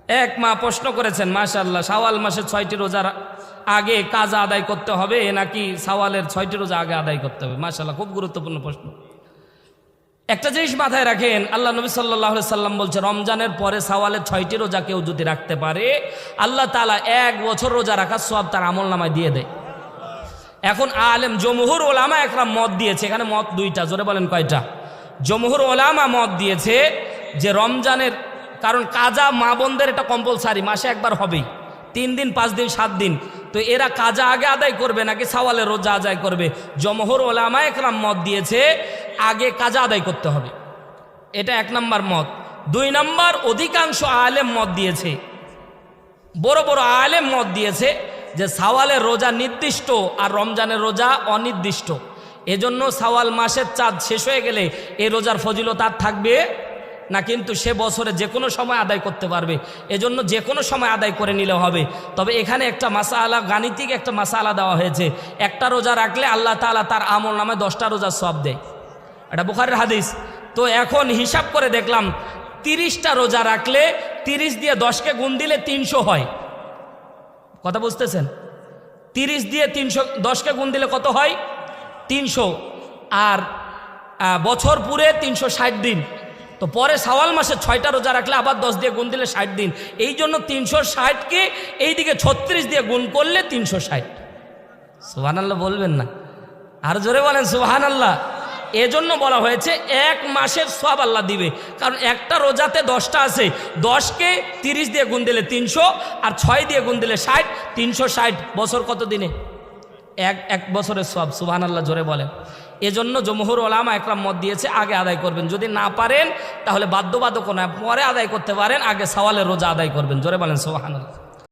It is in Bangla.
এক মা প্রশ্ন করেছেন, মাশাআল্লাহ, শাওয়াল মাসে 6টি রোজার আগে কাজা আদায় করতে হবে নাকি শাওয়ালের 6টি রোজা আগে আদায় করতে হবে? মাশাআল্লাহ, খুব গুরুত্বপূর্ণ প্রশ্ন। একটা জিনিস মাথায় রাখেন, আল্লাহ নবী সাল্লাল্লাহু আলাইহি সাল্লাম বলছে, রমজানের পরে শাওয়ালের 6টি রোজা কেউ যদি রাখতে পারে, আল্লাহ তাআলা 1 বছর রোজা রাখার সওয়াব তার আমলনামায় দিয়ে দেয়। এখন আলেম জমহুর ওলামা একরাম মত দিয়েছে, এখানে মত দুইটা, জোরে বলেন কয়টা? জমহুর ওলামা মত দিয়েছে যে রমজানের, কারণ কাজা মা বোনদের এটা কম্পালসারি, মাসে একবার হবেই, 3 দিন 5 দিন 7 দিন, তো এরা কাজা আগে আদায় করবে নাকি শাওয়ালের রোজা আদায় করবে? জমহুর ওলামা একরাম মত দিয়েছে আগে কাজা আদায় করতে হবে, এটা 1 নম্বর মত। 2 নম্বর, অধিকাংশ আলেম মত দিয়েছে, বড় বড় আলেম মত দিয়েছে যে শাওয়ালের রোজা নির্দিষ্ট আর রমজানের রোজা অনির্দিষ্ট। এজন্য শাওয়াল মাসের চাঁদ শেষ হয়ে গেলে এই রোজার ফজিলত আর থাকবে না, কিন্তু সে বছরে যে কোনো সময় আদায় করতে পারবে, এজন্য যে কোনো সময় আদায় করে নিলে হবে। তবে এখানে একটা মাসালা, গাণিতিক একটা মাসালা দেওয়া হয়েছে, একটা রোজা রাখলে আল্লাহ তাআলা তার আমল নামে 10টা রোজার সওয়াব দেয়, এটা বুখারীর হাদিস। তো এখন হিসাব করে দেখলাম 30টা রোজা রাখলে 30 দিয়ে 10কে গুণ দিলে 300 হয়। কথা বুঝতেছেন? 30 দিয়ে 310কে গুণ দিলে কত হয়? 300। আর বছর পুরে 360 দিন। তো পরে শাওয়াল মাসে 6টা রোজা রাখলে আবার 10 দিয়ে গুণ দিলে 60 দিন। এই জন্য 360কে এইদিকে 36 দিয়ে গুণ করলে 360। সুবহানাল্লাহ বলবেন না? আর জোরে বলেন সুবহানাল্লাহ। এজন্য বলা হয়েছে 1 মাসের সওয়াব আল্লাহ দিবে, কারণ একটা রোজাতে 10টা আছে, 10কে 30 দিয়ে গুণ দিলে 300 আর 6 দিয়ে গুণ দিলে 60, 360। বছর কত দিনে? এক বছরের সওয়াব। সুবহানাল্লাহ জোরে বলেন। এজন্য জমহুর ওলামা একরাম মত দিয়েছে আগে আদায় করবেন, যদি না পারেন তাহলে বাধ্যবাধকতা নয়, পরে আদায় করতে পারেন, আগে শাওয়ালের রোজা আদায় করবেন। জোরে বলেন সুবহানাল্লাহ।